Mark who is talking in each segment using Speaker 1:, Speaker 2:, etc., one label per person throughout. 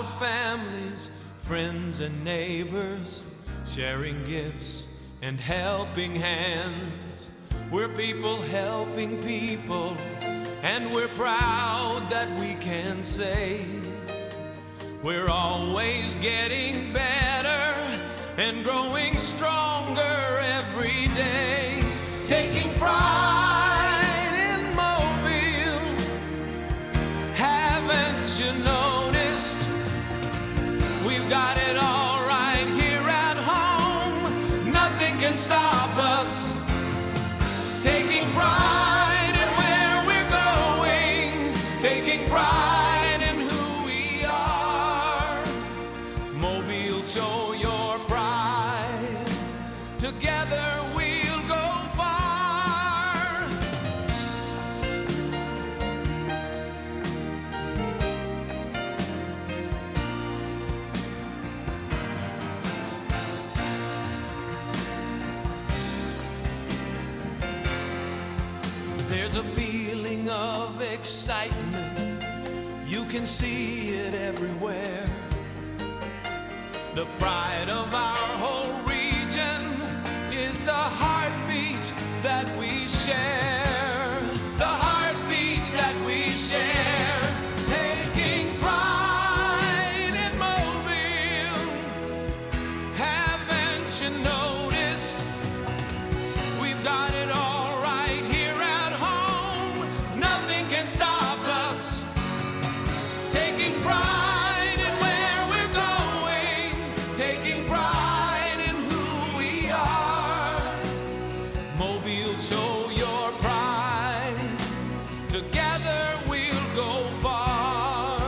Speaker 1: proud families, friends and neighbors, sharing gifts and helping hands. We're people helping people, and we're proud that we can say we're always getting better and growing stronger every day. Taking pride in Mobile, haven't you noticed? We've got it all right here at home. Nothing can stop us. Taking pride in where we're going, taking pride in who we are. Mobile, show your pride. Together we'll go far. There's a feeling of excitement, you can see it everywhere. The pride of our whole region is the heartbeat that we share. The heartbeat that we share. Taking pride in Mobile. Haven't you noticed? We've got it all right here at home. Nothing can stop us. Taking pride in where we're going. Taking pride in who we are. Mobile, show your pride. Together we'll go far.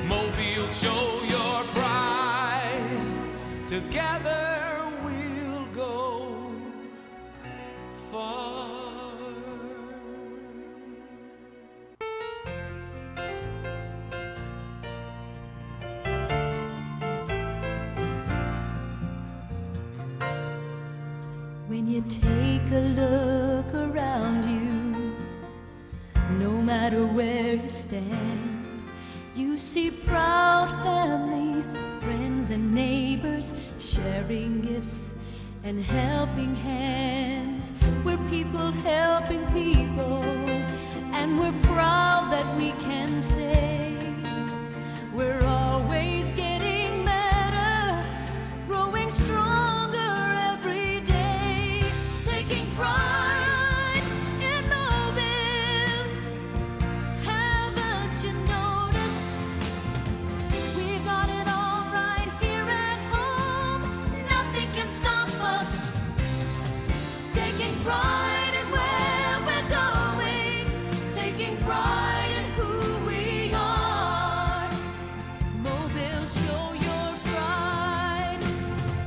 Speaker 1: Mobile, show your pride. Together we'll go far.
Speaker 2: When you take a look around you, no matter where you stand, you see proud families, friends and neighbors, sharing gifts and helping hands. We're people helping people, and we're proud that we can say we're always getting better, growing stronger every day. Taking pride in Mobile. Haven't you noticed? We got it all right here at home. Nothing can stop us. Taking pride in where we're going. Taking pride in who we are. Mobile, show your pride.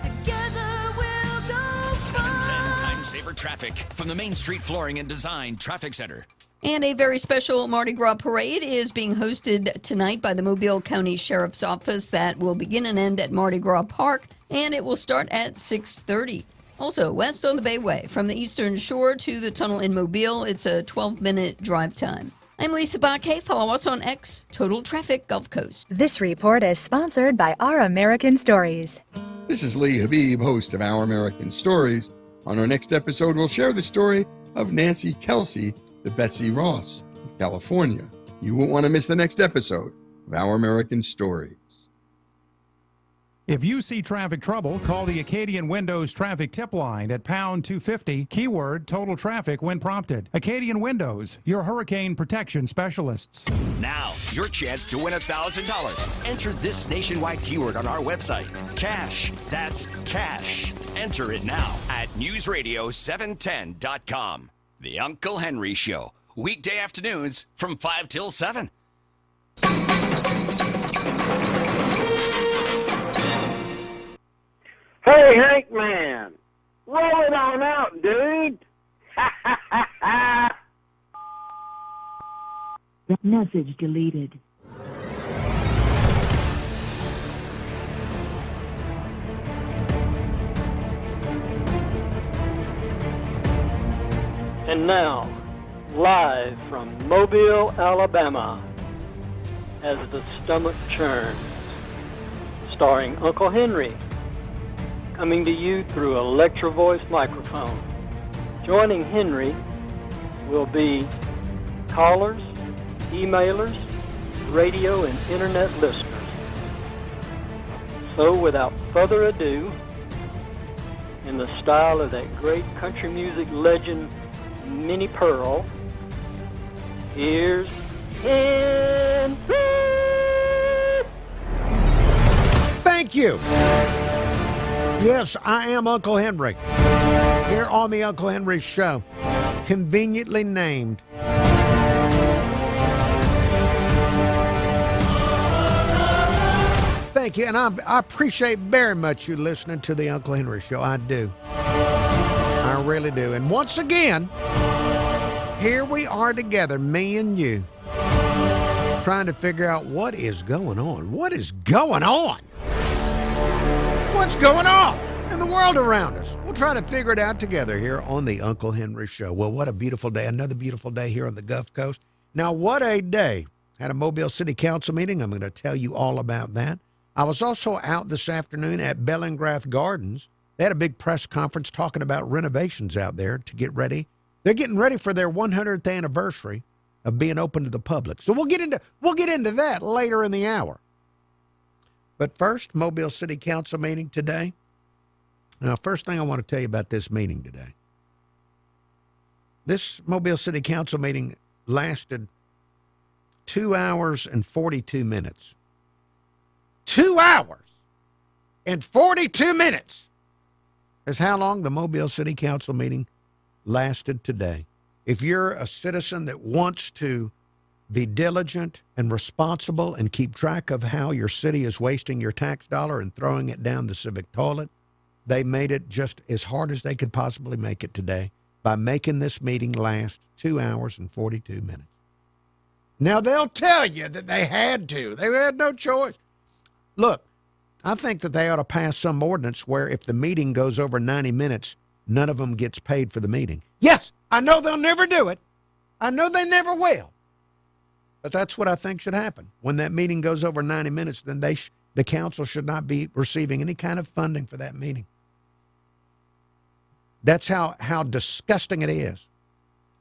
Speaker 2: Together we'll go
Speaker 3: 710
Speaker 2: far.
Speaker 3: Time Saver Traffic from the Main Street Flooring and Design Traffic Center.
Speaker 4: And a very special Mardi Gras parade is being hosted tonight by the Mobile County Sheriff's Office that will begin and end at Mardi Gras Park, and it will start at 6:30. Also, west on the Bayway, from the Eastern Shore to the tunnel in Mobile, it's a 12-minute drive time. I'm Lisa Baque. Follow us on X, Total Traffic Gulf Coast.
Speaker 5: This report is sponsored by Our American Stories.
Speaker 6: This is Lee Habib, host of Our American Stories. On our next episode, we'll share the story of Nancy Kelsey, the Betsy Ross of California. You won't want to miss the next episode of Our American Stories.
Speaker 7: If you see traffic trouble, call the Acadian Windows traffic tip line at pound 250, keyword total traffic when prompted. Acadian Windows, your hurricane protection specialists.
Speaker 3: Now, your chance to win $1,000. Enter this nationwide keyword on our website. Cash. That's cash. Enter it now at newsradio710.com. The Uncle Henry Show. Weekday afternoons from 5 till 7.
Speaker 8: Hey, Hank Man, roll it on out, dude.
Speaker 9: Message deleted.
Speaker 8: And now, live from Mobile, Alabama, as the stomach churns,
Speaker 10: starring Uncle Henry, coming to you through Electro Voice microphone. Joining Henry will be callers, emailers, radio and internet listeners. So without further ado, in the style of that great country music legend Minnie Pearl, here's Henry!
Speaker 11: Thank you. Yes, I am Uncle Henry. Here on the Uncle Henry Show, conveniently named Thank you, and I appreciate very much you listening to the Uncle Henry Show. I do. I really do. And once again, here we are together, me and you, trying to figure out what is going on. What is going on? What's going on in the world around us? We'll try to figure it out together here on the Uncle Henry Show. Well, what a beautiful day. Another beautiful day here on the Gulf Coast. Now, what a day. Had a Mobile City Council meeting. I'm going to tell you all about that. I was also out this afternoon at Bellingrath Gardens. They had a big press conference talking about renovations out there to get ready. They're getting ready for their 100th anniversary of being open to the public. So we'll get into that later in the hour. But first, Mobile City Council meeting today. Now, first thing I want to tell you about this meeting today. This Mobile City Council meeting lasted 2 hours and 42 minutes. 2 hours and 42 minutes is how long the Mobile City Council meeting lasted today. If you're a citizen that wants to be diligent and responsible and keep track of how your city is wasting your tax dollar and throwing it down the civic toilet, they made it just as hard as they could possibly make it today by making this meeting last 2 hours and 42 minutes. Now, they'll tell you that they had to. They had no choice. Look, I think that they ought to pass some ordinance where if the meeting goes over 90 minutes, none of them gets paid for the meeting. Yes, I know they'll never do it. I know they never will. But that's what I think should happen. When that meeting goes over 90 minutes, then the council should not be receiving any kind of funding for that meeting. That's how disgusting it is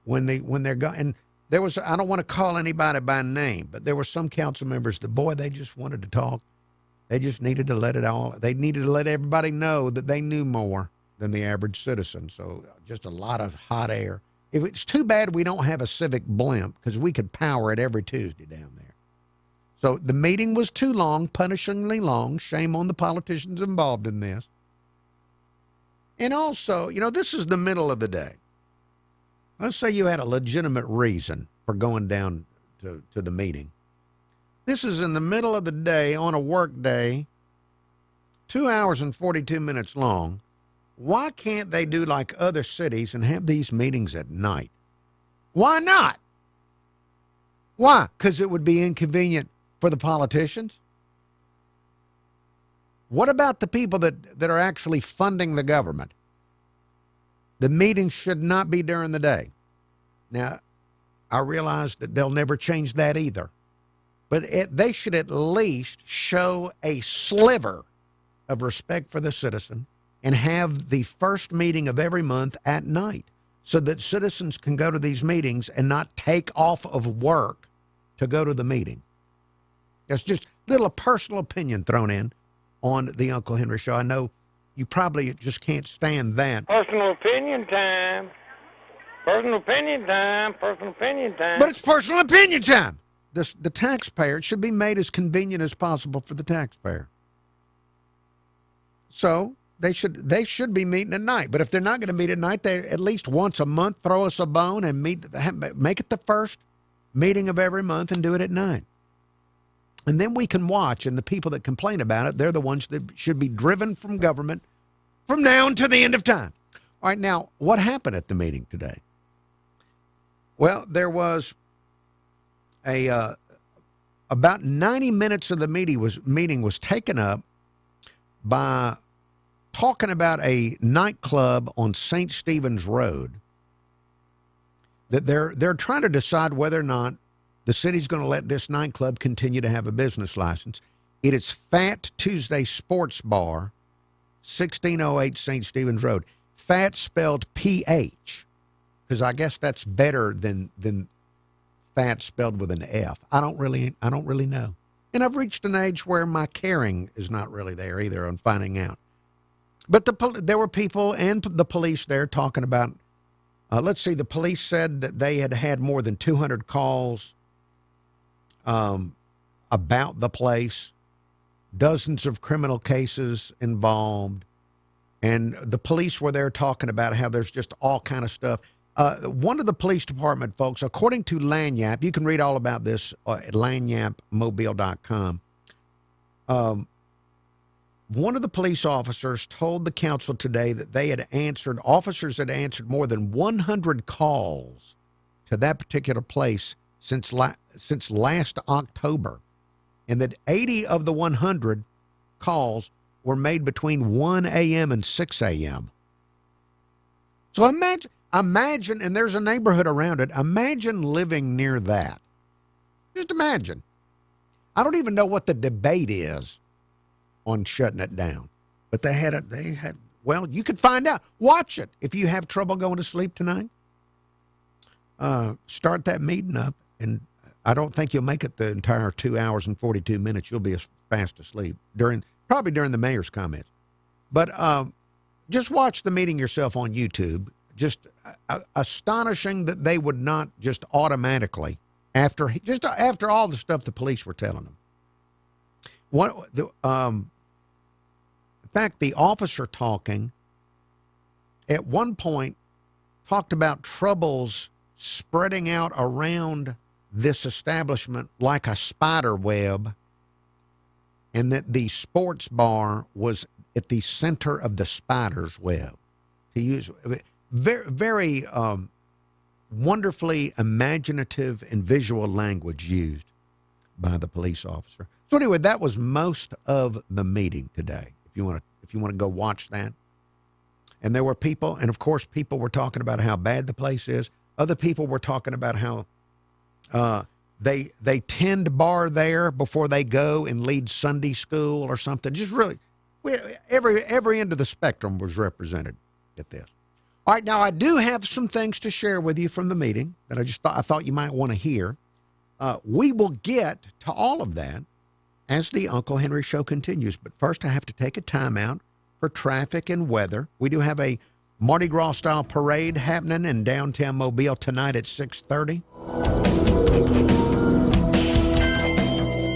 Speaker 11: when they're going. And there was, I don't want to call anybody by name, but there were some council members that, boy, they just wanted to talk. They just needed to they needed to let everybody know that they knew more than the average citizen. So just a lot of hot air. It's too bad we don't have a civic blimp, because we could power it every Tuesday down there. So the meeting was too long, punishingly long. Shame on the politicians involved in this. And also, this is the middle of the day. Let's say you had a legitimate reason for going down to the meeting. This is in the middle of the day on a work day, 2 hours and 42 minutes long. Why can't they do like other cities and have these meetings at night? Why not? Why? Because it would be inconvenient for the politicians? What about the people that are actually funding the government? The meetings should not be during the day. Now, I realize that they'll never change that either. But they should at least show a sliver of respect for the citizen and have the first meeting of every month at night so that citizens can go to these meetings and not take off of work to go to the meeting. There's just a little personal opinion thrown in on the Uncle Henry Show. I know you probably just can't stand that.
Speaker 8: Personal opinion time. Personal opinion time. Personal opinion time.
Speaker 11: But it's personal opinion time. The taxpayer, it should be made as convenient as possible for the taxpayer. So they should be meeting at night. But if they're not going to meet at night, they at least once a month throw us a bone and make it the first meeting of every month and do it at night. And then we can watch, and the people that complain about it, they're the ones that should be driven from government from now until the end of time. All right, now, what happened at the meeting today? Well, there was about 90 minutes of the meeting was taken up by talking about a nightclub on St. Stephen's Road that they're trying to decide whether or not the city's going to let this nightclub continue to have a business license. It is Fat Tuesday Sports Bar, 1608 St. Stephen's Road. Fat spelled P-H, because I guess that's better than fat spelled with an F. I don't really know. And I've reached an age where my caring is not really there either on finding out. But there were people and the police there talking about, let's see, the police said that they had had more than 200 calls about the place, dozens of criminal cases involved. And the police were there talking about how there's just all kind of stuff. One of the police department folks, according to Lagniappe, you can read all about this at lagniappemobile.com. One of the police officers told the council today that officers had answered more than 100 calls to that particular place since last October, and that 80 of the 100 calls were made between 1 a.m. and 6 a.m. So imagine, and there's a neighborhood around it, imagine living near that. Just imagine. I don't even know what the debate is on shutting it down. But well, you could find out. Watch it. If you have trouble going to sleep tonight, start that meeting up, and I don't think you'll make it the entire 2 hours and 42 minutes. You'll be fast asleep probably during the mayor's comments. But just watch the meeting yourself on YouTube. Just astonishing that they would not just automatically, after all the stuff the police were telling them. In fact, the officer talking at one point talked about troubles spreading out around this establishment like a spider web, and that the sports bar was at the center of the spider's web. To use very, very wonderfully imaginative and visual language used by the police officer. So anyway, that was most of the meeting today. If you want to go watch that. And there were people, and of course people were talking about how bad the place is. Other people were talking about how they tend bar there before they go and lead Sunday school or something. Just really, every end of the spectrum was represented at this. All right, now I do have some things to share with you from the meeting that I thought you might want to hear. We will get to all of that as the Uncle Henry Show continues. But first, I have to take a timeout for traffic and weather. We do have a Mardi Gras style parade happening in downtown Mobile tonight at 6:30.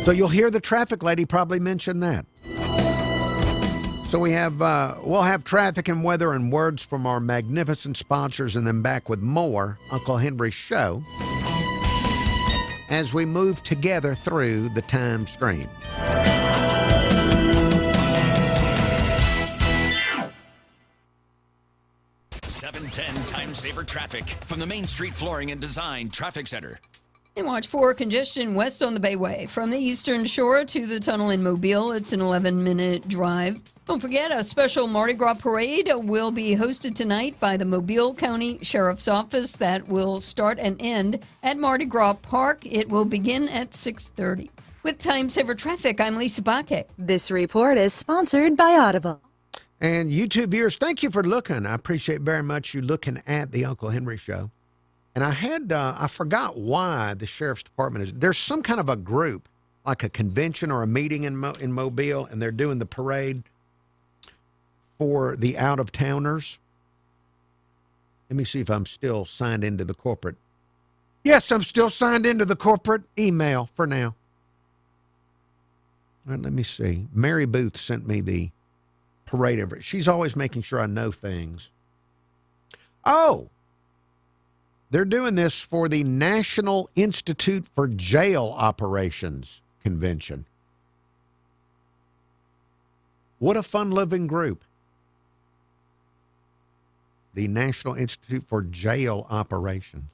Speaker 11: So you'll hear the traffic lady probably mention that. So we'll have traffic and weather and words from our magnificent sponsors, and then back with more Uncle Henry Show as we move together through the time stream.
Speaker 3: Time Saver Traffic from the Main Street Flooring and Design Traffic Center.
Speaker 4: And watch for congestion west on the Bayway. From the Eastern Shore to the tunnel in Mobile, it's an 11-minute drive. Don't forget, a special Mardi Gras parade will be hosted tonight by the Mobile County Sheriff's Office that will start and end at Mardi Gras Park. It will begin at 6:30. With Time Saver Traffic, I'm Lisa Bakke.
Speaker 5: This report is sponsored by Audible.
Speaker 11: And YouTube viewers, thank you for looking. I appreciate very much you looking at the Uncle Henry Show. And I forgot why the Sheriff's Department there's some kind of a group, like a convention or a meeting in Mobile, and they're doing the parade for the out-of-towners. Let me see if I'm still signed into the corporate. Yes, I'm still signed into the corporate email for now. All right, let me see. Mary Booth sent me the parade. She's always making sure I know things. Oh, they're doing this for the National Institute for Jail Operations Convention. What a fun-loving group. The National Institute for Jail Operations.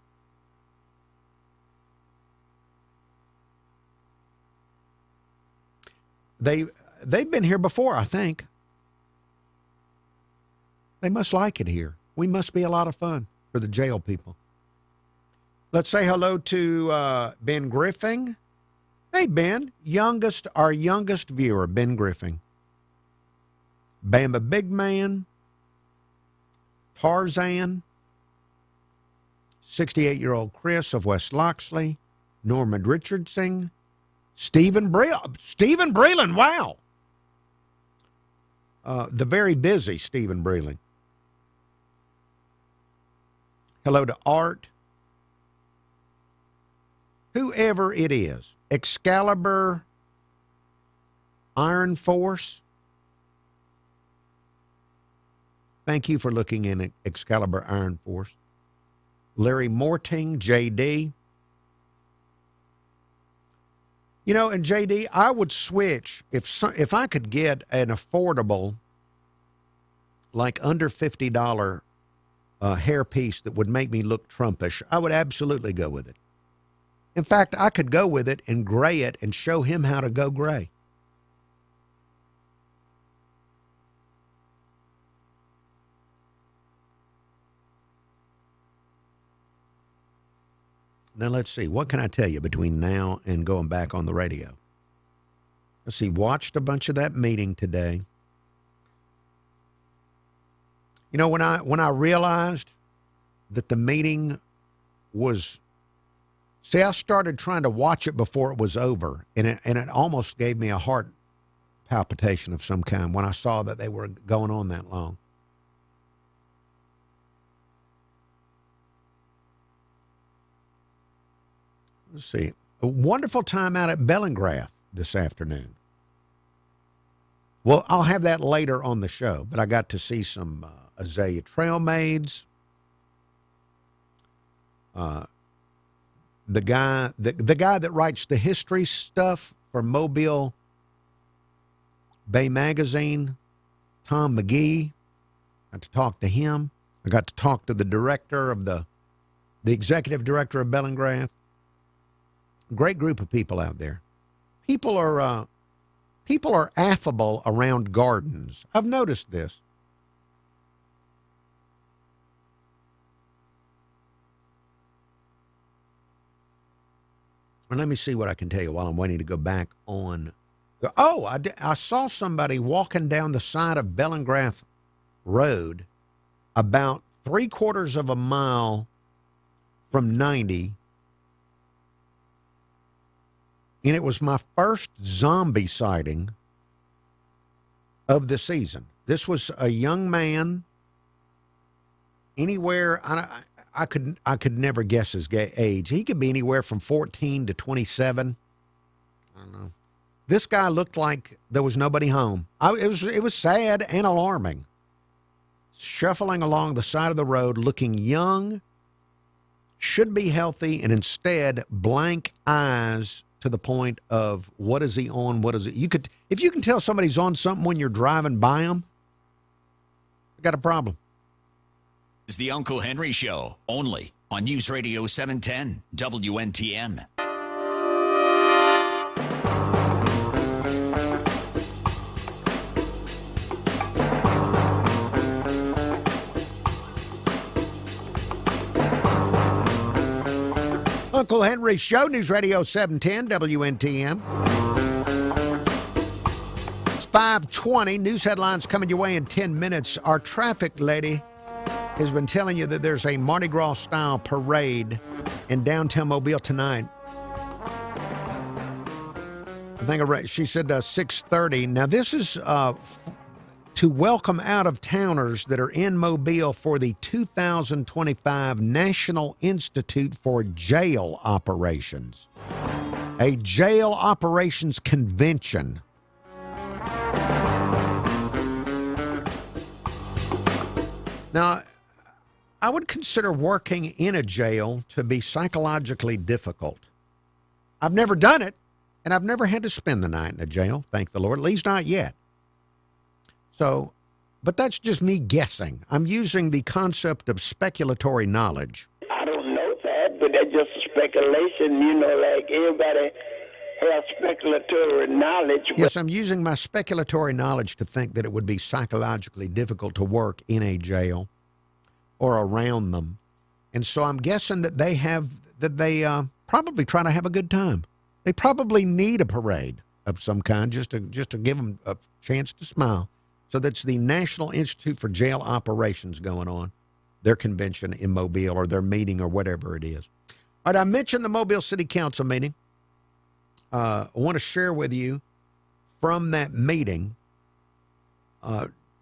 Speaker 11: They've been here before, I think. They must like it here. We must be a lot of fun for the jail people. Let's say hello to Ben Griffin Hey, Ben, our youngest viewer, Ben Griffin. Bama Big Man, Tarzan, 68-year-old Chris of West Loxley, Norman Richardson, Stephen Breland, wow. The very busy Stephen Breland. Hello to Art. Whoever it is. Excalibur Iron Force. Thank you for looking in at Excalibur Iron Force. Larry Morting, JD. You know, and JD, I would switch if I could get an affordable, like under $50 hair piece that would make me look Trumpish. I would absolutely go with it. In fact, I could go with it and gray it and show him how to go gray. Now, let's see. What can I tell you between now and going back on the radio? Let's see. Watched a bunch of that meeting today. You know, when I realized that the meeting was... See, I started trying to watch it before it was over, and it almost gave me a heart palpitation of some kind when I saw that they were going on that long. Let's see. A wonderful time out at Bellingraph this afternoon. Well, I'll have that later on the show, but I got to see some Azalea Trail Maids. The guy that writes the history stuff for Mobile Bay Magazine, Tom McGee. Got to talk to him. I got to talk to the director of the executive director of Bellingraph. Great group of people out there. People are affable around gardens. I've noticed this. And let me see what I can tell you while I'm waiting to go back on. Oh, I saw somebody walking down the side of Bellingraph Road about 3/4 of a mile from 90. And it was my first zombie sighting of the season. This was a young man. Anywhere, I could never guess his age. He could be anywhere from 14 to 27. I don't know. This guy looked like there was nobody home. It was sad and alarming. Shuffling along the side of the road, looking young, should be healthy, and instead blank eyes to the point of what is he on? What is it? If you can tell somebody's on something when you're driving by them, you got a problem.
Speaker 12: It's the Uncle Henry Show, only on News Radio 710 WNTM.
Speaker 11: Uncle Henry Show, News Radio 710 WNTM. It's 5:20. News headlines coming your way in 10 minutes. Our traffic lady has been telling you that there's a Mardi Gras style parade in downtown Mobile tonight. I think she said 6:30. Now this is to welcome out-of-towners that are in Mobile for the 2025 National Institute for Jail Operations, a jail operations convention. Now, I would consider working in a jail to be psychologically difficult. I've never done it, and I've never had to spend the night in a jail, thank the Lord, at least not yet. So, but that's just me guessing. I'm using the concept of speculatory knowledge.
Speaker 13: I don't know that, but that's just speculation. You know, like everybody has speculatory knowledge.
Speaker 11: Yes, I'm using my speculatory knowledge to think that it would be psychologically difficult to work in a jail or around them. And so I'm guessing that they probably try to have a good time. They probably need a parade of some kind just to give them a chance to smile. So that's the National Institute for Jail Operations going on, their convention in Mobile or their meeting or whatever it is. All right, I mentioned the Mobile City Council meeting. I want to share with you from that meeting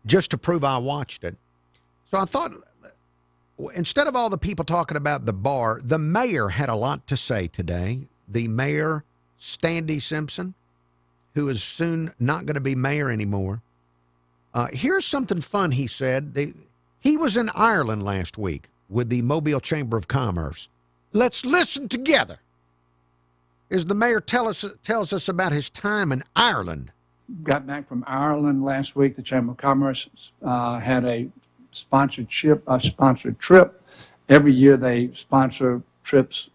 Speaker 11: just to prove I watched it. So I thought, instead of all the people talking about the bar, the mayor had a lot to say today. The mayor, Standy Simpson, who is soon not going to be mayor anymore. Here's something fun he said. He was in Ireland last week with the Mobile Chamber of Commerce. Let's listen together as the mayor tells us about his time in Ireland.
Speaker 14: Got back from Ireland last week. The Chamber of Commerce had a sponsored trip. Every year they sponsor trips.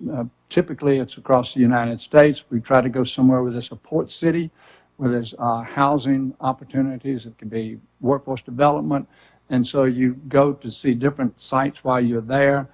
Speaker 14: Typically it's across the United States. We try to go somewhere where there's a port city, where there's housing opportunities. It could be workforce development. And so you go to see different sites while you're there.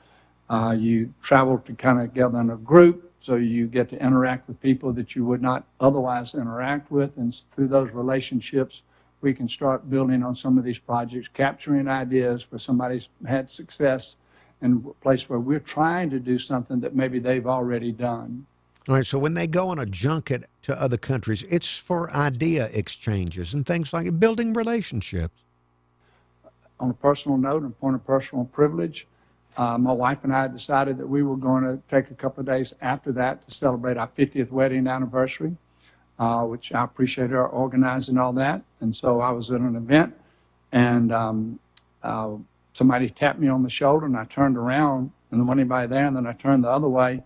Speaker 14: You travel to kind of gather in a group, so you get to interact with people that you would not otherwise interact with. And through those relationships, we can start building on some of these projects, capturing ideas where somebody's had success in a place where we're trying to do something that maybe they've already done.
Speaker 11: All right, so when they go on a junket to other countries, it's for idea exchanges and things like it, building relationships.
Speaker 14: On a personal note, and point of personal privilege, my wife and I decided that we were going to take a couple of days after that to celebrate our 50th wedding anniversary, which I appreciate her organizing all that. And so I was at an event, and somebody tapped me on the shoulder, and I turned around, and there wasn't anybody there, and then I turned the other way,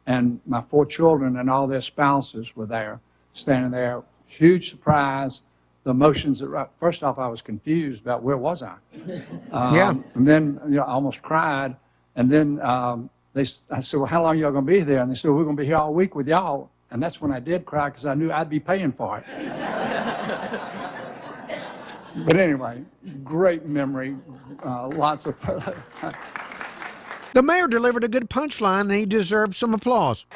Speaker 14: and my 4 children and all their spouses were there, standing there. Huge surprise. The emotions that, first off, I was confused about where was I?
Speaker 11: Yeah.
Speaker 14: And then I almost cried. And then I said, well, how long are y'all going to be there? And they said, we're going to be here all week with y'all. And that's when I did cry, because I knew I'd be paying for it. But anyway, great memory, lots of...
Speaker 11: The mayor delivered a good punchline, and he deserved some applause.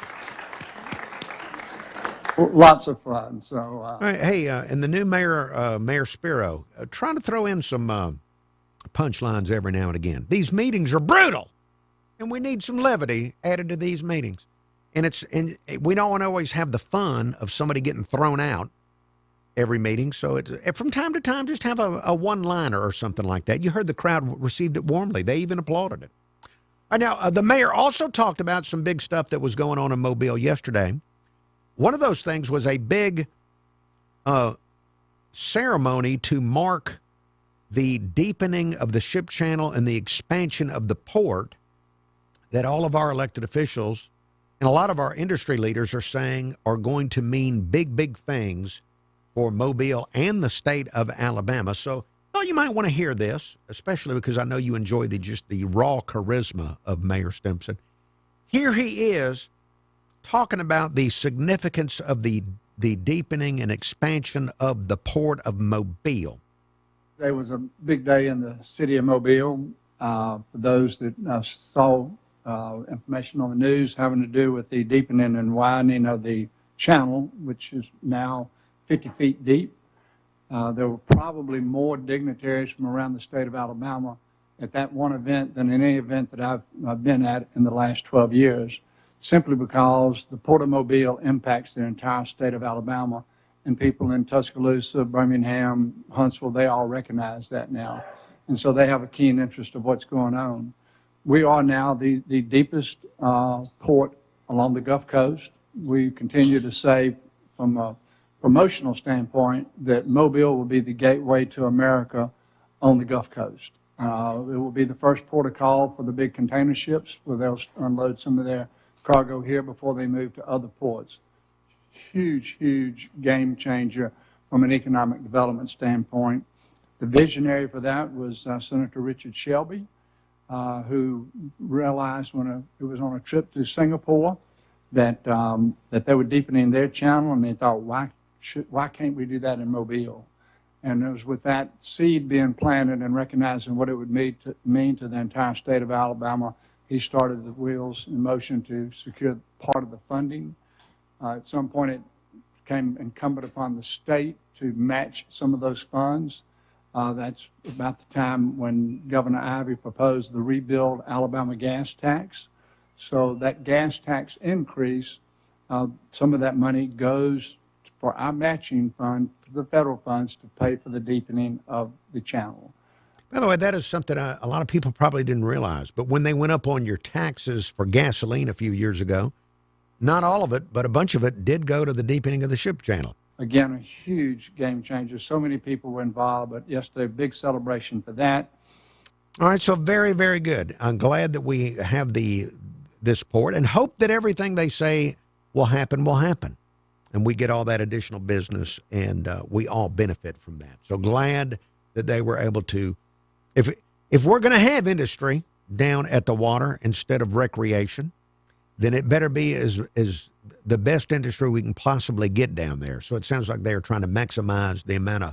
Speaker 14: Lots of fun. So,
Speaker 11: hey, and the new mayor, Mayor Spiro, trying to throw in some punchlines every now and again. These meetings are brutal, and we need some levity added to these meetings. And we don't always have the fun of somebody getting thrown out every meeting. So from time to time, just have a one-liner or something like that. You heard the crowd received it warmly. They even applauded it. All right, now, the mayor also talked about some big stuff that was going on in Mobile yesterday. One of those things was a big ceremony to mark the deepening of the ship channel and the expansion of the port that all of our elected officials and a lot of our industry leaders are saying are going to mean big, big things for Mobile and the state of Alabama. So you might want to hear this, especially because I know you enjoy the raw charisma of Mayor Simpson. Here he is, talking about the significance of the deepening and expansion of the Port of Mobile.
Speaker 14: Today was a big day in the city of Mobile. For those that saw information on the news having to do with the deepening and widening of the channel, which is now 50 feet deep. There were probably more dignitaries from around the state of Alabama at that one event than in any event that I've been at in the last 12 years. Simply because the Port of Mobile impacts the entire state of Alabama, and people in Tuscaloosa, Birmingham, Huntsville, they all recognize that now. And so they have a keen interest of what's going on. We are now the deepest port along the Gulf Coast. We continue to say, from a promotional standpoint, that Mobile will be the gateway to America on the Gulf Coast. It will be the first port of call for the big container ships, where they'll unload some of their cargo here before they move to other ports. Huge, huge game changer from an economic development standpoint. The visionary for that was Senator Richard Shelby, who realized when he was on a trip to Singapore that they were deepening their channel, and they thought, why can't we do that in Mobile? And it was with that seed being planted and recognizing what it would mean to the entire state of Alabama, he started the wheels in motion to secure part of the funding At some point, it became incumbent upon the state to match some of those funds. That's about the time when Governor Ivey proposed the Rebuild Alabama gas tax. So that gas tax increase, some of that money goes for our matching fund, for the federal funds, to pay for the deepening of the channel.
Speaker 11: By the way, that is something a lot of people probably didn't realize. But when they went up on your taxes for gasoline a few years ago, not all of it, but a bunch of it did go to the deepening of the ship channel. Again,
Speaker 14: A huge game changer. So many people were involved, but yesterday, big celebration for that.
Speaker 11: All right, so very, very good. I'm glad that we have this port and hope that everything they say will happen. And we get all that additional business, and we all benefit from that. So glad that they were able to. If we're going to have industry down at the water instead of recreation, then it better be as the best industry we can possibly get down there. So it sounds like they're trying to maximize the amount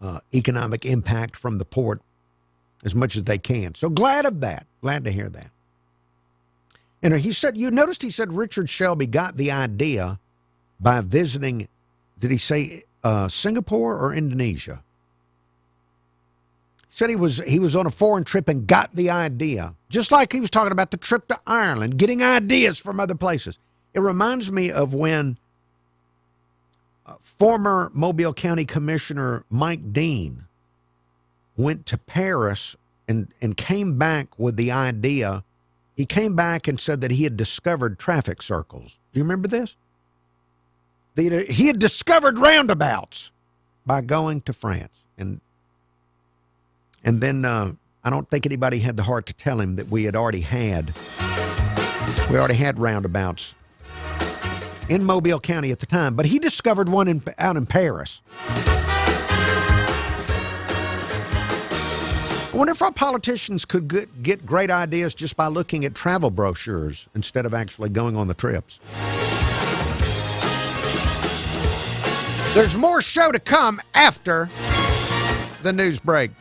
Speaker 11: of economic impact from the port as much as they can. So glad of that. Glad to hear that. And he said, you noticed he said Richard Shelby got the idea by visiting, did he say Singapore or Indonesia? He said he was on a foreign trip and got the idea, just like he was talking about the trip to Ireland, getting ideas from other places. It reminds me of when former Mobile County Commissioner Mike Dean went to Paris and came back with the idea. He came back and said that he had discovered traffic circles. Do you remember this? He had discovered roundabouts by going to France. And then I don't think anybody had the heart to tell him that we already had roundabouts in Mobile County at the time. But he discovered one out in Paris. I wonder if our politicians could get great ideas just by looking at travel brochures instead of actually going on the trips. There's more show to come after the news break.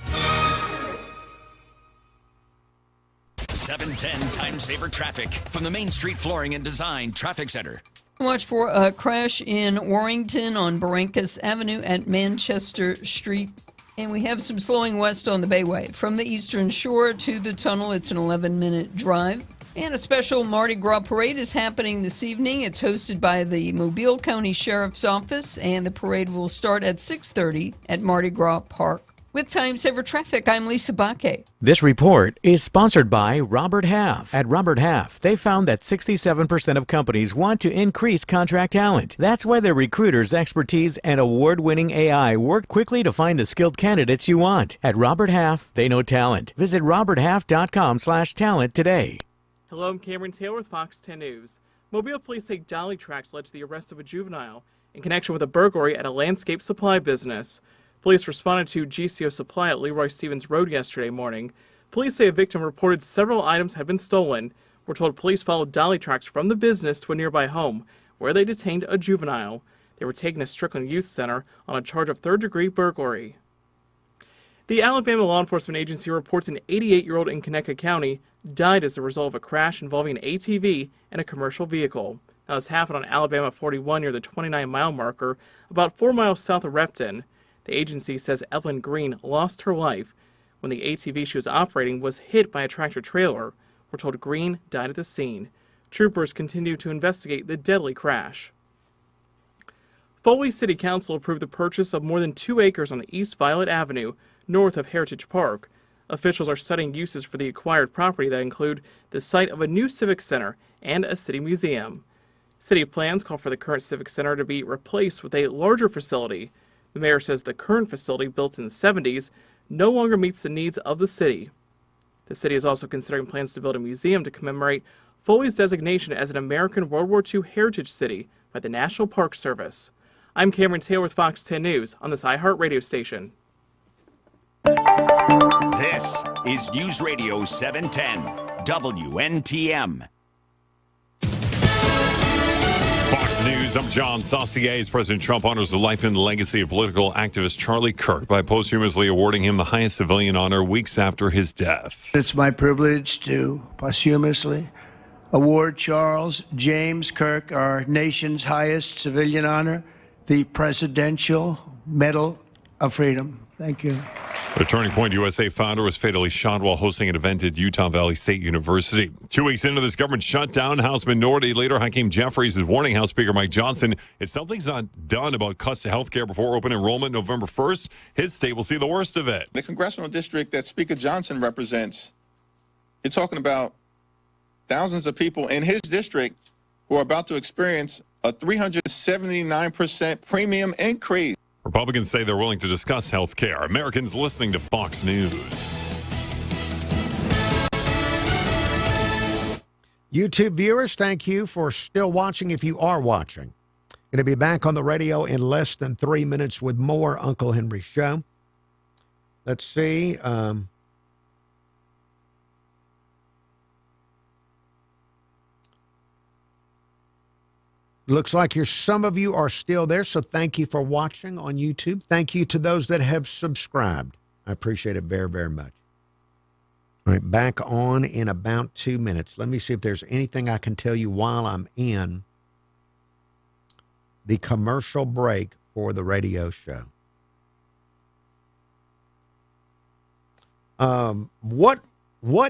Speaker 12: 710 Time Saver Traffic from the Main Street Flooring and Design Traffic Center.
Speaker 4: Watch for a crash in Warrington on Barrancas Avenue at Manchester Street. And we have some slowing west on the Bayway. From the Eastern Shore to the tunnel, it's an 11-minute drive. And a special Mardi Gras parade is happening this evening. It's hosted by the Mobile County Sheriff's Office, and the parade will start at 6:30 at Mardi Gras Park. With Time Saver Traffic, I'm Lisa Baque.
Speaker 15: This report is sponsored by Robert Half. At Robert Half, they found that 67% of companies want to increase contract talent. That's why their recruiters' expertise and award-winning AI work quickly to find the skilled candidates you want. At Robert Half, they know talent. Visit roberthalf.com/talent today.
Speaker 16: Hello, I'm Cameron Taylor with Fox 10 News. Mobile police say dolly tracks led to the arrest of a juvenile in connection with a burglary at a landscape supply business. Police responded to GCO Supply at Leroy Stevens Road yesterday morning. Police say a victim reported several items had been stolen. We're told police followed dolly tracks from the business to a nearby home, where they detained a juvenile. They were taken to Strickland Youth Center on a charge of third-degree burglary. The Alabama Law Enforcement Agency reports an 88-year-old in Conecuh County died as a result of a crash involving an ATV and a commercial vehicle. Now, this happened on Alabama 41 near the 29-mile marker, about 4 miles south of Repton. The agency says Evelyn Green lost her life when the ATV she was operating was hit by a tractor-trailer. We're told Green died at the scene. Troopers continue to investigate the deadly crash. Foley City Council approved the purchase of more than 2 acres on East Violet Avenue, north of Heritage Park. Officials are studying uses for the acquired property that include the site of a new civic center and a city museum. City plans call for the current civic center to be replaced with a larger facility. The mayor says the current facility, built in the 70s, no longer meets the needs of the city. The city is also considering plans to build a museum to commemorate Foley's designation as an American World War II heritage city by the National Park Service. I'm Cameron Taylor with Fox 10 News on this iHeartRadio station.
Speaker 12: This is News Radio 710 WNTM.
Speaker 17: Fox News, I'm John Saucier. As President Trump honors the life and legacy of political activist Charlie Kirk by posthumously awarding him the highest civilian honor weeks after his death.
Speaker 18: It's my privilege to posthumously award Charles James Kirk our nation's highest civilian honor, the Presidential Medal of Freedom. Thank you.
Speaker 17: The Turning Point USA founder was fatally shot while hosting an event at Utah Valley State University. 2 weeks into this government shutdown, House Minority Leader Hakeem Jeffries is warning House Speaker Mike Johnson if something's not done about cuts to health care before open enrollment November 1st, his state will see the worst of it.
Speaker 19: The congressional district that Speaker Johnson represents, you're talking about thousands of people in his district who are about to experience a 379% premium increase.
Speaker 17: Republicans say they're willing to discuss health care. Americans listening to Fox News.
Speaker 11: YouTube viewers, thank you for still watching if you are watching. Going to be back on the radio in less than 3 minutes with more Uncle Henry Show. Let's see. Looks like some of you are still there, so thank you for watching on YouTube. Thank you to those that have subscribed. I appreciate it very, very much. All right, back on in about 2 minutes. Let me see if there's anything I can tell you while I'm in the commercial break for the radio show. What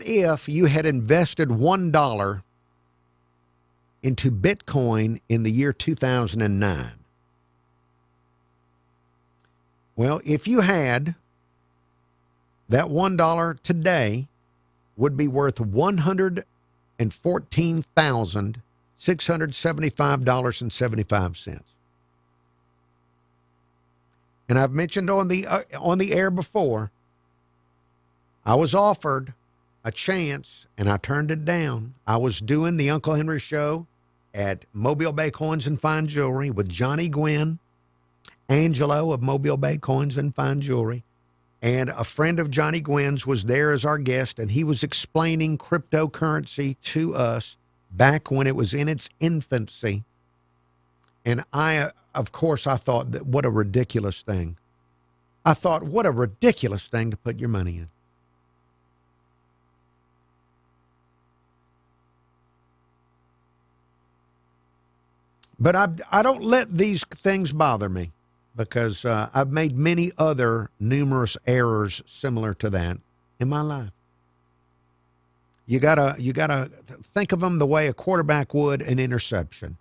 Speaker 11: if you had invested $1 into Bitcoin in the year 2009? Well, if you had, that $1 today would be worth $114,675.75. And I've mentioned on the air before, I was offered a chance, and I turned it down. I was doing the Uncle Henry Show at Mobile Bay Coins and Fine Jewelry with Johnny Gwynn, Angelo of Mobile Bay Coins and Fine Jewelry, and a friend of Johnny Gwynn's was there as our guest, and he was explaining cryptocurrency to us back when it was in its infancy. And of course, I thought that what a ridiculous thing. I thought, what a ridiculous thing to put your money in. But I don't let these things bother me, because I've made many other numerous errors similar to that in my life. You gotta think of them the way a quarterback would an interception.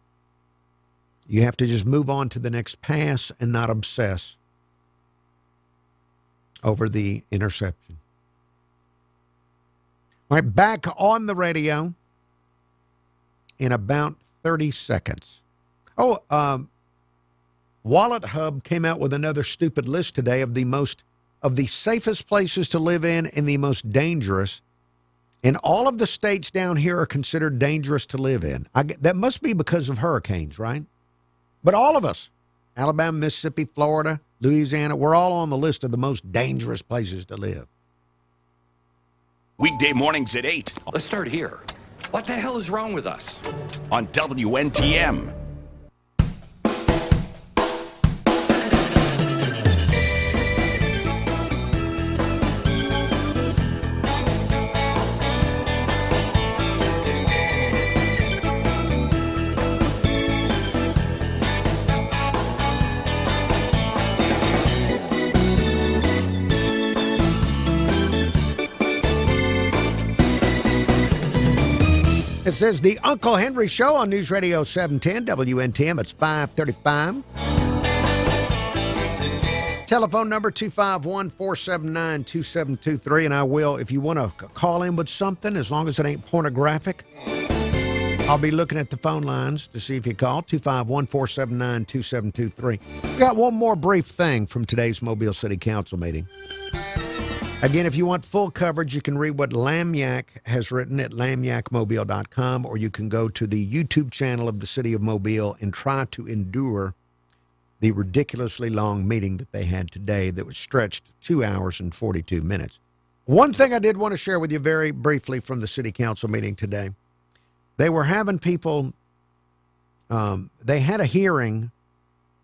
Speaker 11: You have to just move on to the next pass and not obsess over the interception. All right, back on the radio in about 30 seconds. Wallet Hub came out with another stupid list today of the safest places to live in and the most dangerous. And all of the states down here are considered dangerous to live in. That must be because of hurricanes, right? But all of us, Alabama, Mississippi, Florida, Louisiana, we're all on the list of the most dangerous places to live.
Speaker 3: Weekday mornings at 8
Speaker 20: Let's start here. What the hell is wrong with us?
Speaker 3: on WNTM.
Speaker 11: It says the Uncle Henry Show on News Radio 710 WNTM. It's 5:35. Telephone number 251-479-2723. And I will, if you want to call in with something, as long as it ain't pornographic, I'll be looking at the phone lines to see if you call. 251-479-2723. We got one more brief thing from today's Mobile City Council meeting. Again, if you want full coverage, you can read what Lamyak has written at lamyakmobile.com, or you can go to the YouTube channel of the City of Mobile and try to endure the ridiculously long meeting that they had today that was stretched 2 hours and 42 minutes. One thing I did want to share with you very briefly from the City Council meeting today. They were having people, they had a hearing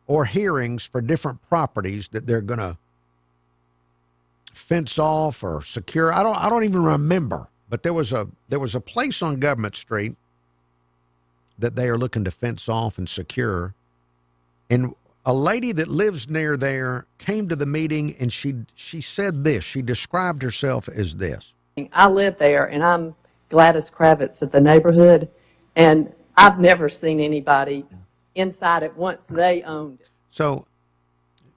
Speaker 11: or hearings for different properties that they're going to fence off or secure. I don't even remember, but there was a place on Government Street that they are looking to fence off and secure. And a lady that lives near there came to the meeting, and she said this. She described herself as this.
Speaker 21: I live there, and I'm Gladys Kravitz of the neighborhood, and I've never seen anybody inside it once they owned it.
Speaker 11: So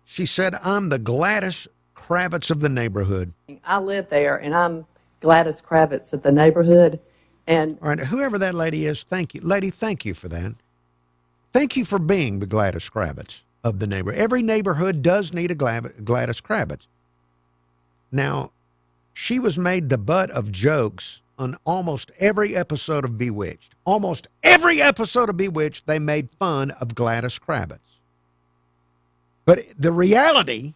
Speaker 11: she said, I'm the Gladys Kravitz of the neighborhood.
Speaker 21: I live there, and I'm Gladys Kravitz of the neighborhood. And
Speaker 11: all right, whoever that lady is, thank you. Lady, thank you for that. Thank you for being the Gladys Kravitz of the neighborhood. Every neighborhood does need a Gladys Kravitz. Now, she was made the butt of jokes on almost every episode of Bewitched. Almost every episode of Bewitched, they made fun of Gladys Kravitz. But the reality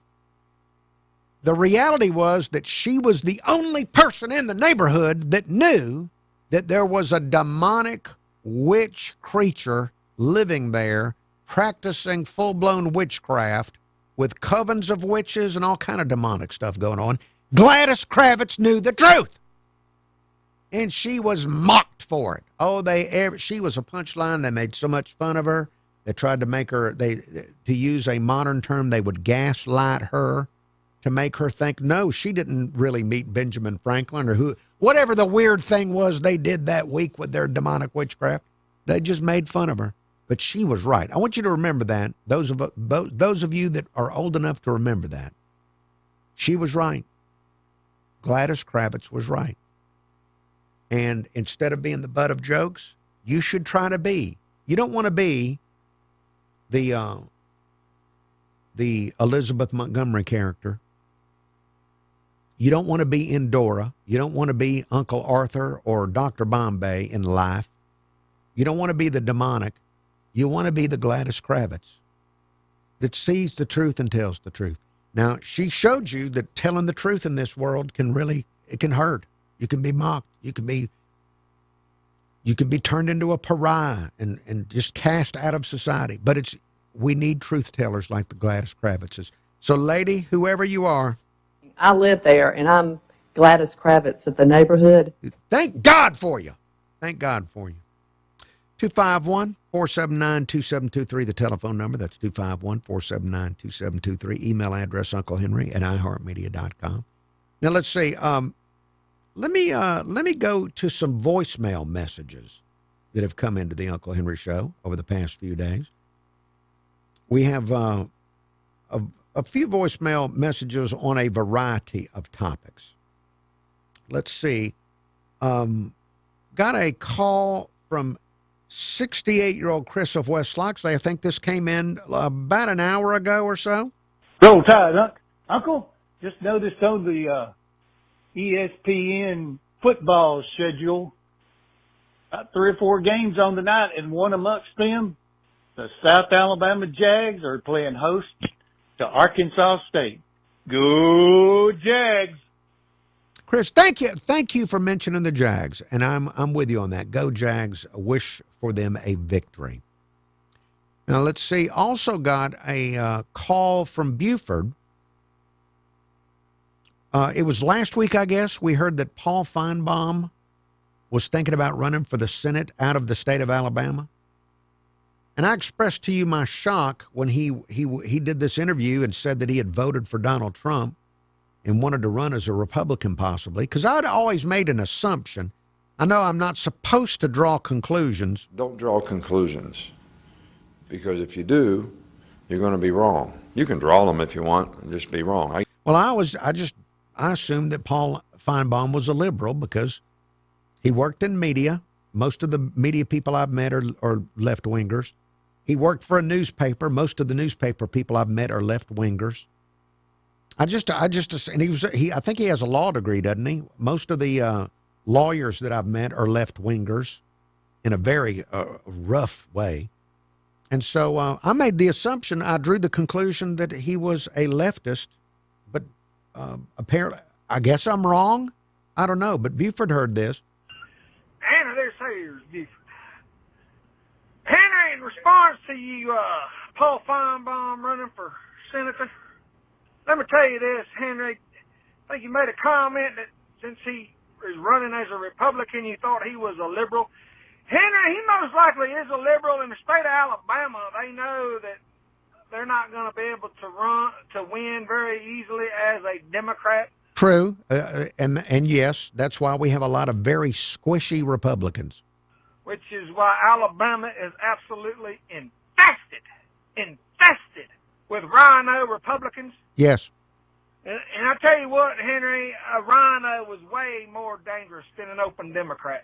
Speaker 11: was that she was the only person in the neighborhood that knew that there was a demonic witch creature living there, practicing full-blown witchcraft with covens of witches and all kind of demonic stuff going on. Gladys Kravitz knew the truth, and she was mocked for it. Oh, she was a punchline. They made so much fun of her. They tried to make her, to use a modern term, they would gaslight her to make her think, no, she didn't really meet Benjamin Franklin or whatever the weird thing was they did that week with their demonic witchcraft. They just made fun of her. But she was right. I want you to remember that. Those of you that are old enough to remember that. She was right. Gladys Kravitz was right. And instead of being the butt of jokes, you should try to be. You don't want to be the Elizabeth Montgomery character. You don't want to be Endora. You don't want to be Uncle Arthur or Dr. Bombay in life. You don't want to be the demonic. You want to be the Gladys Kravitz that sees the truth and tells the truth. Now, she showed you that telling the truth in this world it can hurt. You can be mocked. You can be turned into a pariah and just cast out of society. But we need truth tellers like the Gladys Kravitzes. So, lady, whoever you are.
Speaker 21: I live there, and I'm Gladys Kravitz of the neighborhood.
Speaker 11: Thank God for you. Thank God for you. 251-479-2723, the telephone number. That's 251-479-2723. Email address, unclehenry@iheartmedia.com. Now, let's see. Let me go to some voicemail messages that have come into the Uncle Henry Show over the past few days. We have a few voicemail messages on a variety of topics. Let's see. Got a call from 68-year-old Chris of West Loxley. I think this came in about an hour ago or so.
Speaker 22: Roll Tide, Uncle. Just noticed on the ESPN football schedule, about 3 or 4 games on tonight, and one amongst them, the South Alabama Jags are playing host to Arkansas State. Go Jags!
Speaker 11: Chris, thank you. Thank you for mentioning the Jags, and I'm with you on that. Go Jags. I wish for them a victory. Now, let's see. Also got a call from Buford. It was last week, I guess. We heard that Paul Feinbaum was thinking about running for the Senate out of the state of Alabama. And I expressed to you my shock when he did this interview and said that he had voted for Donald Trump and wanted to run as a Republican possibly, because I'd always made an assumption. I know I'm not supposed to draw conclusions.
Speaker 23: Don't draw conclusions, because if you do, you're going to be wrong. You can draw them if you want and just be wrong.
Speaker 11: Well, I assumed that Paul Feinbaum was a liberal because he worked in media. Most of the media people I've met are left-wingers. He worked for a newspaper. Most of the newspaper people I've met are left-wingers. I think he has a law degree, doesn't he? Most of the lawyers that I've met are left-wingers in a very rough way. And so I made the assumption, I drew the conclusion that he was a leftist, but apparently, I guess I'm wrong. I don't know, but Buford heard this.
Speaker 24: Hannah, there's Sayers, Buford. Hannah, in response to you, Paul Feinbaum running for senator, let me tell you this, Henry. I think you made a comment that since he is running as a Republican, you thought he was a liberal. Henry, he most likely is a liberal. In the state of Alabama, they know that they're not going to be able to win very easily as a Democrat.
Speaker 11: True, and yes, that's why we have a lot of very squishy Republicans.
Speaker 24: Which is why Alabama is absolutely infested with rhino Republicans.
Speaker 11: Yes.
Speaker 24: And I tell you what, Henry, a rhino was way more dangerous than an open Democrat.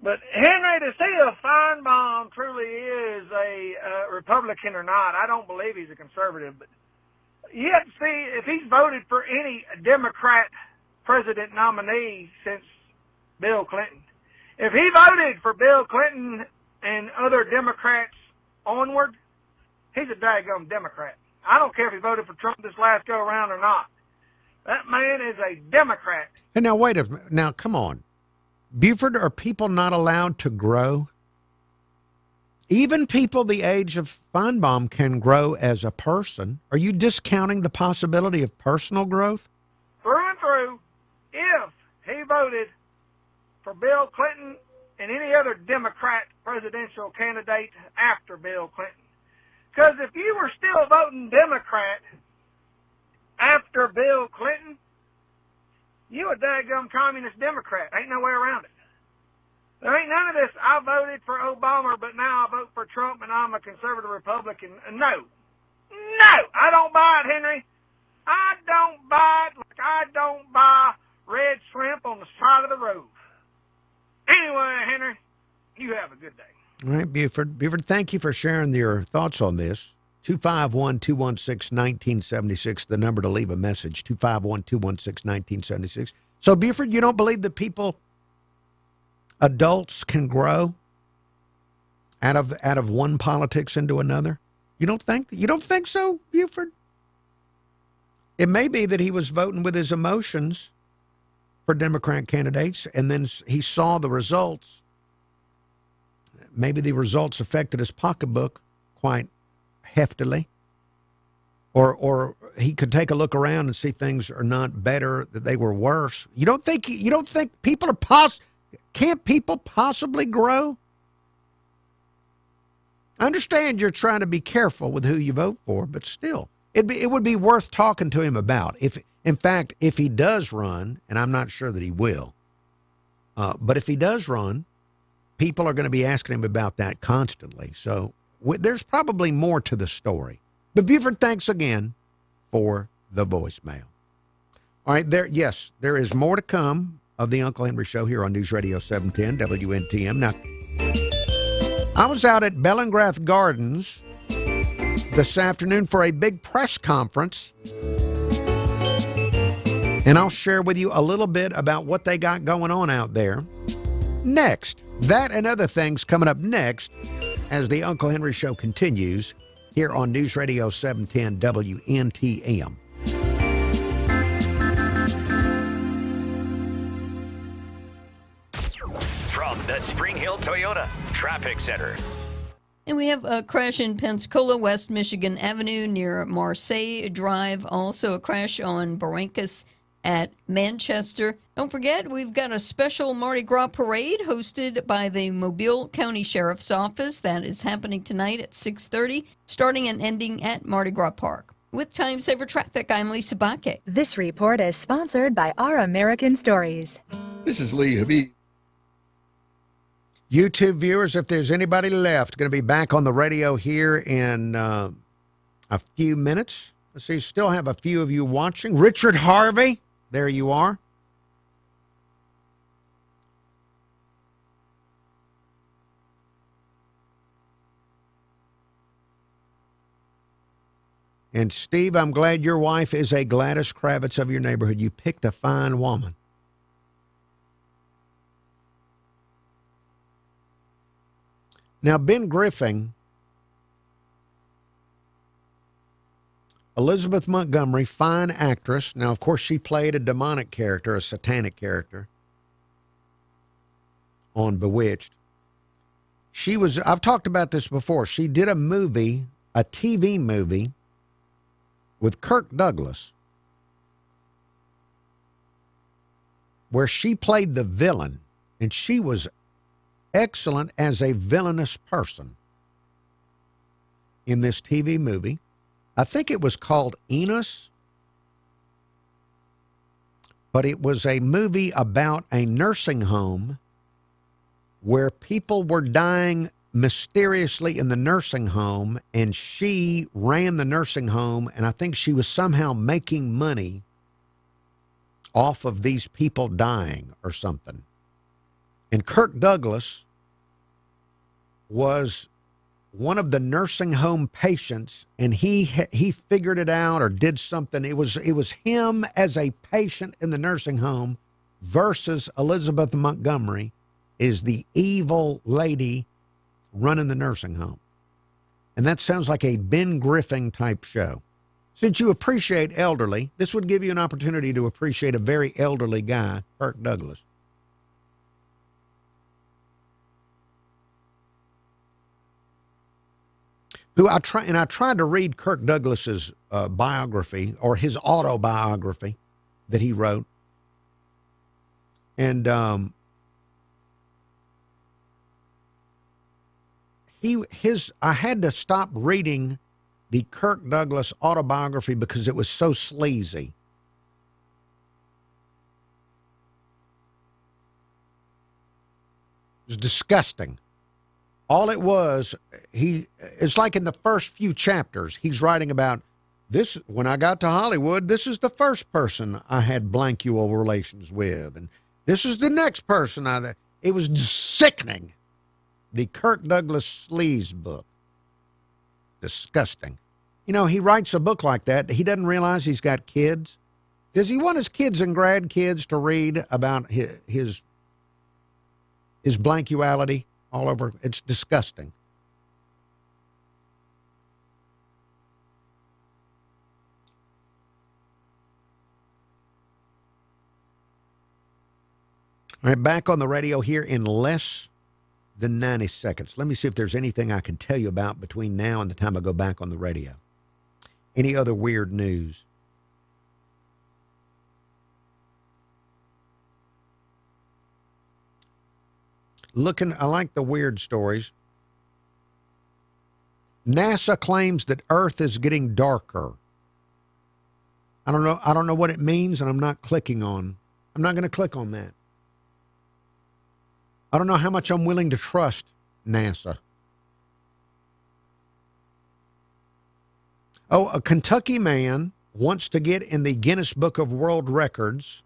Speaker 24: But Henry, to see if Feinbaum truly is a Republican or not, I don't believe he's a conservative. But you have to see if he's voted for any Democrat president nominee since Bill Clinton. If he voted for Bill Clinton and other Democrats onward, he's a daggum Democrat. I don't care if he voted for Trump this last go-around or not. That man is a Democrat.
Speaker 11: And now, wait a minute. Now, come on. Buford, are people not allowed to grow? Even people the age of Feinbaum can grow as a person. Are you discounting the possibility of personal growth?
Speaker 24: Through and through, if he voted for Bill Clinton and any other Democrat presidential candidate after Bill Clinton. Because if you were still voting Democrat after Bill Clinton, you a daggum communist Democrat. Ain't no way around it. There ain't none of this, I voted for Obama, but now I vote for Trump and I'm a conservative Republican. No. No! I don't buy it, Henry. I don't buy it like I don't buy red shrimp on the side of the road. Anyway, Henry, you have a good day.
Speaker 11: All right, Buford. Buford, thank you for sharing your thoughts on this. 251-216-1976, the number to leave a message, 251-216-1976. So, Buford, you don't believe that adults can grow out of one politics into another? You don't think so, Buford? It may be that he was voting with his emotions for Democrat candidates, and then he saw the results. Maybe the results affected his pocketbook quite heftily. Or he could take a look around and see things are not better, that they were worse. You don't think people are can't people possibly grow? I understand you're trying to be careful with who you vote for, but still, it would be worth talking to him about. If he does run, and I'm not sure that he will, but if he does run, people are going to be asking him about that constantly. So there's probably more to the story. But Buford, thanks again for the voicemail. All right, there is more to come of the Uncle Henry Show here on News Radio 710 WNTM. Now, I was out at Bellingrath Gardens this afternoon for a big press conference, and I'll share with you a little bit about what they got going on out there. Next, that and other things coming up next as the Uncle Henry Show continues here on News Radio 710 WNTM.
Speaker 12: From the Spring Hill Toyota Traffic Center.
Speaker 4: And we have a crash in Pensacola, West Michigan Avenue near Marseille Drive. Also a crash on Barrancas at Manchester. Don't forget, we've got a special Mardi Gras parade hosted by the Mobile County Sheriff's Office. That is happening tonight at 6:30, starting and ending at Mardi Gras Park. With Time Saver Traffic, I'm Lisa Bakke.
Speaker 5: This report is sponsored by Our American Stories.
Speaker 1: This is Lee Habib.
Speaker 11: YouTube viewers, if there's anybody left, going to be back on the radio here in a few minutes. Let's see, still have a few of you watching. Richard Harvey, there you are. And Steve, I'm glad your wife is a Gladys Kravitz of your neighborhood. You picked a fine woman. Now, Ben Griffin, Elizabeth Montgomery, fine actress. Now, of course, she played a demonic character, a satanic character on Bewitched. I've talked about this before. She did a movie, a TV movie, with Kirk Douglas, where she played the villain, and she was excellent as a villainous person in this TV movie. I think it was called Enos, but it was a movie about a nursing home where people were dying mysteriously in the nursing home, and she ran the nursing home, and I think she was somehow making money off of these people dying or something. And Kirk Douglas was one of the nursing home patients, and he figured it out or did something. It was him as a patient in the nursing home versus Elizabeth Montgomery is the evil lady running the nursing home. And that sounds like a Ben Griffin type show. Since you appreciate elderly, this would give you an opportunity to appreciate a very elderly guy, Kirk Douglas. I tried to read Kirk Douglas's biography, or his autobiography that he wrote. And I had to stop reading the Kirk Douglas autobiography because it was so sleazy. It was disgusting. All it was, it's like in the first few chapters, he's writing about this. When I got to Hollywood, this is the first person I had blankual relations with. And this is the next person it was sickening. The Kirk Douglas sleaze book. Disgusting. You know, he writes a book like that. He doesn't realize he's got kids. Does he want his kids and grandkids to read about his blankuality all over? It's disgusting. All right, back on the radio here in less than 90 seconds. Let me see if there's anything I can tell you about between now and the time I go back on the radio. Any other weird news? I like the weird stories. NASA claims that Earth is getting darker. I don't know what it means, and I'm not going to click on that. I don't know how much I'm willing to trust NASA. Oh, a Kentucky man wants to get in the Guinness Book of World Records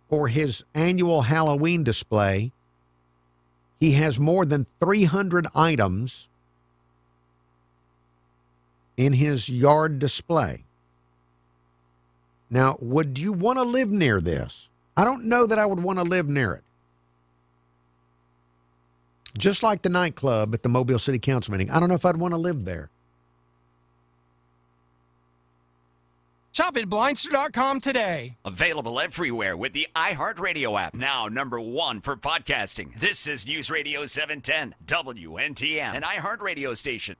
Speaker 11: for his annual Halloween display. He has more than 300 items in his yard display. Now, would you want to live near this? I don't know that I would want to live near it. Just like the nightclub at the Mobile City Council meeting. I don't know if I'd want to live there.
Speaker 1: Shop at Blindster.com today.
Speaker 12: Available everywhere with the iHeartRadio app. Now #1 for podcasting. This is News Radio 710, WNTM, an iHeartRadio station.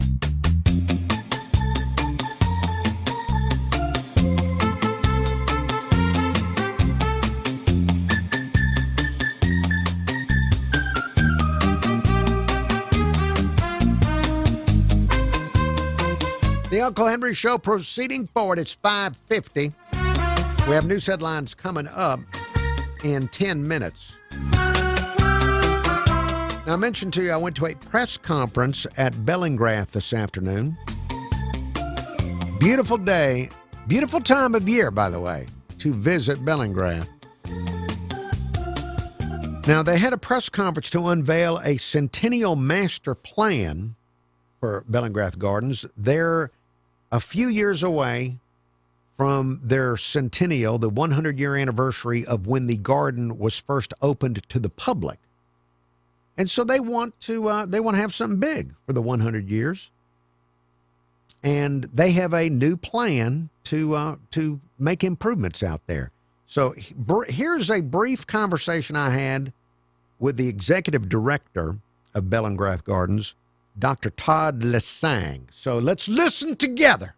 Speaker 11: The Uncle Henry Show proceeding forward. It's 5:50. We have news headlines coming up in 10 minutes. Now, I mentioned to you I went to a press conference at Bellingrath this afternoon. Beautiful day, beautiful time of year, by the way, to visit Bellingrath. Now, they had a press conference to unveil a Centennial Master Plan for Bellingrath Gardens. They're a few years away from their centennial, the 100-year anniversary of when the garden was first opened to the public. And so they want to have something big for the 100 years. And they have a new plan to make improvements out there. So here's a brief conversation I had with the executive director of Bellingrath Gardens, Dr. Todd Lesang. So let's listen together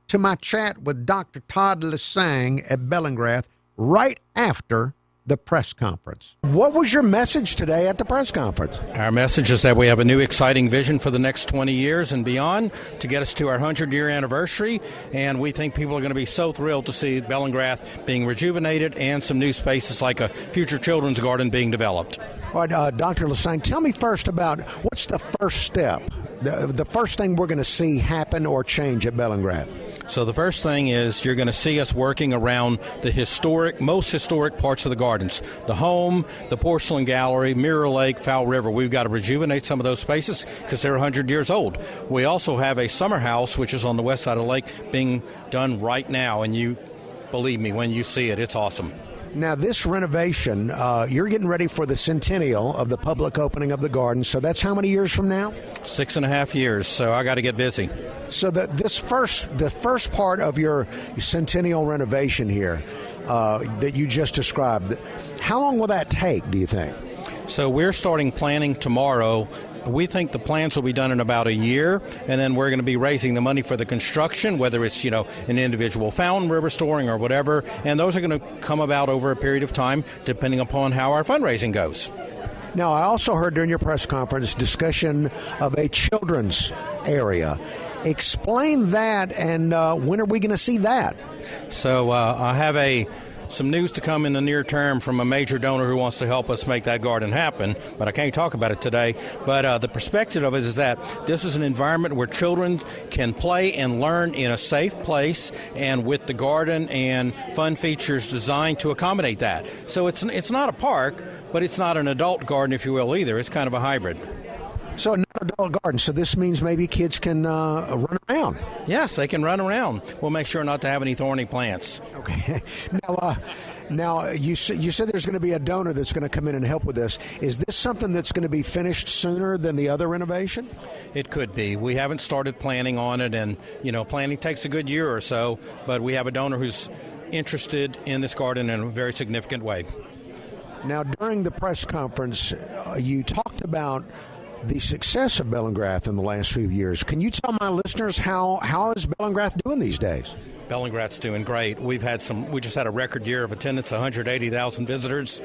Speaker 11: to my chat with Dr. Todd Lesang at Bellingrath right after the press conference. What was your message today at the press conference?
Speaker 2: Our message is that we have a new exciting vision for the next 20 years and beyond to get us to our 100-year anniversary, and we think people are going to be so thrilled to see Bellingrath being rejuvenated and some new spaces like a future children's garden being developed.
Speaker 11: All right, Dr. Lesang, tell me first about what's the first step, the first thing we're going to see happen or change at Bellingrath.
Speaker 2: So the first thing is you're going to see us working around the most historic parts of the gardens. The home, the porcelain gallery, Mirror Lake, Fowl River. We've got to rejuvenate some of those spaces because they're 100 years old. We also have a summer house, which is on the west side of the lake, being done right now. And you, believe me, when you see it, it's awesome.
Speaker 11: Now, this renovation, you're getting ready for the centennial of the public opening of the garden. So that's how many years from now?
Speaker 2: 6.5 years. So I got to get busy.
Speaker 11: So the first part of your centennial renovation here that you just described, how long will that take, do you think?
Speaker 2: So we're starting planning tomorrow. We think the plans will be done in about a year, and then we're going to be raising the money for the construction, whether it's, an individual fountain we're restoring or whatever, and those are going to come about over a period of time, depending upon how our fundraising goes.
Speaker 11: Now, I also heard during your press conference discussion of a children's area. Explain that, and when are we going to see that?
Speaker 2: So I have some news to come in the near term from a major donor who wants to help us make that garden happen, but I can't talk about it today. But the perspective of it is that this is an environment where children can play and learn in a safe place, and with the garden and fun features designed to accommodate that. So it's not a park, but it's not an adult garden, if you will, either. It's kind of a hybrid.
Speaker 11: So an adult garden. So this means maybe kids can run around.
Speaker 2: Yes, they can run around. We'll make sure not to have any thorny plants.
Speaker 11: Okay. Now you said there's going to be a donor that's going to come in and help with this. Is this something that's going to be finished sooner than the other renovation?
Speaker 2: It could be. We haven't started planning on it, and planning takes a good year or so. But we have a donor who's interested in this garden in a very significant way.
Speaker 11: Now, during the press conference, you talked about the success of Bellingrath in the last few years. Can you tell my listeners how is Bellingrath doing these days?
Speaker 2: Bellingrath's doing great. We just had a record year of attendance, 180,000 visitors.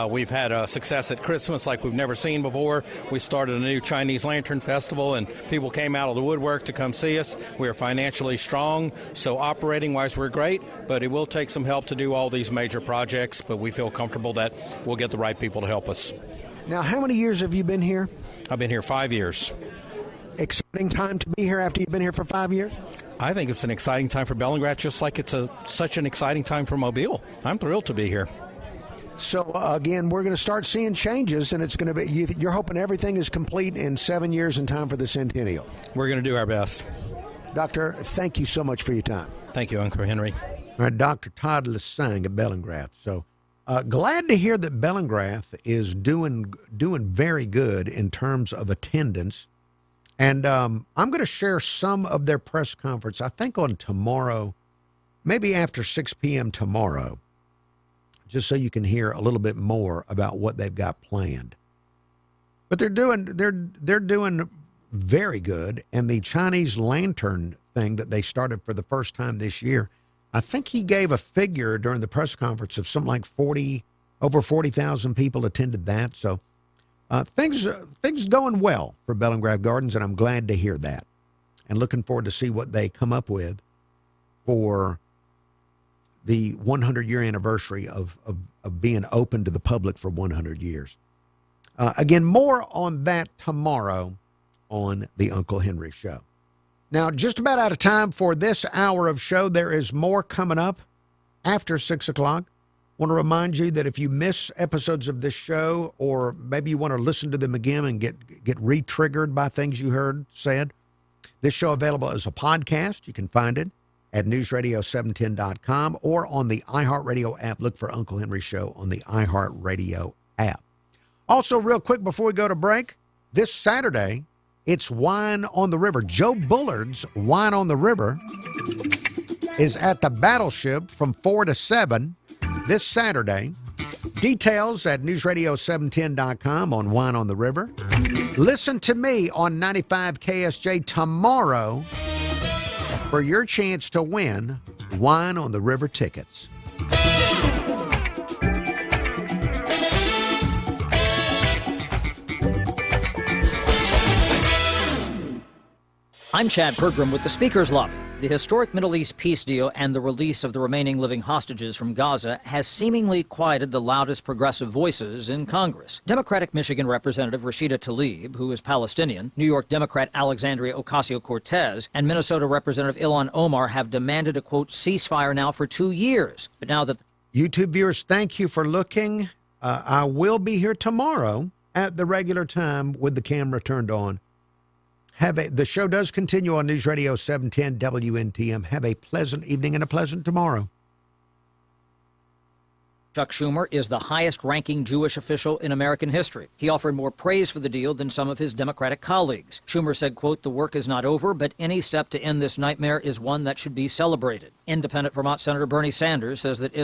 Speaker 2: We've had a success at Christmas like we've never seen before. We started a new Chinese Lantern Festival, and people came out of the woodwork to come see us. We are financially strong, so operating-wise we're great, but it will take some help to do all these major projects, but we feel comfortable that we'll get the right people to help us.
Speaker 11: Now, how many years have you been here?
Speaker 2: I've been here 5 years.
Speaker 11: Exciting time to be here after you've been here for 5 years?
Speaker 2: I think it's an exciting time for Bellingrath, just like it's such an exciting time for Mobile. I'm thrilled to be here.
Speaker 11: So, again, we're going to start seeing changes, and it's going to be, you're hoping everything is complete in 7 years in time for the centennial.
Speaker 2: We're going to do our best.
Speaker 11: Doctor, thank you so much for your time.
Speaker 2: Thank you, Uncle Henry.
Speaker 11: All right, Dr. Todd Lesang of Bellingrath. So, glad to hear that Bellingrath is doing very good in terms of attendance. And I'm going to share some of their press conference, I think on tomorrow, maybe after 6 p.m. tomorrow, just so you can hear a little bit more about what they've got planned. But they're doing very good. And the Chinese Lantern thing that they started for the first time this year, I think he gave a figure during the press conference of something like over 40,000 people attended that. So things going well for Bellingrath Gardens, and I'm glad to hear that. And looking forward to see what they come up with for the 100-year anniversary of being open to the public for 100 years. Again, more on that tomorrow on the Uncle Henry Show. Now, just about out of time for this hour of show. There is more coming up after 6 o'clock. Want to remind you that if you miss episodes of this show, or maybe you want to listen to them again and get re-triggered by things you heard said, this show available as a podcast. You can find it at newsradio710.com or on the iHeartRadio app. Look for Uncle Henry Show on the iHeartRadio app. Also, real quick before we go to break, this Saturday, it's Wine on the River. Joe Bullard's Wine on the River is at the Battleship from 4 to 7 this Saturday. Details at newsradio710.com on Wine on the River. Listen to me on 95 KSJ tomorrow for your chance to win Wine on the River tickets.
Speaker 6: I'm Chad Pergram with the Speaker's Lobby. The historic Middle East peace deal and the release of the remaining living hostages from Gaza has seemingly quieted the loudest progressive voices in Congress. Democratic Michigan Representative Rashida Tlaib, who is Palestinian, New York Democrat Alexandria Ocasio-Cortez, and Minnesota Representative Ilhan Omar have demanded a, quote, ceasefire now for 2 years. But now that...
Speaker 11: YouTube viewers, thank you for looking. I will be here tomorrow at the regular time with the camera turned on. The show does continue on News Radio 710 WNTM. Have a pleasant evening and a pleasant tomorrow.
Speaker 6: Chuck Schumer is the highest-ranking Jewish official in American history. He offered more praise for the deal than some of his Democratic colleagues. Schumer said, quote, the work is not over, but any step to end this nightmare is one that should be celebrated. Independent Vermont Senator Bernie Sanders says that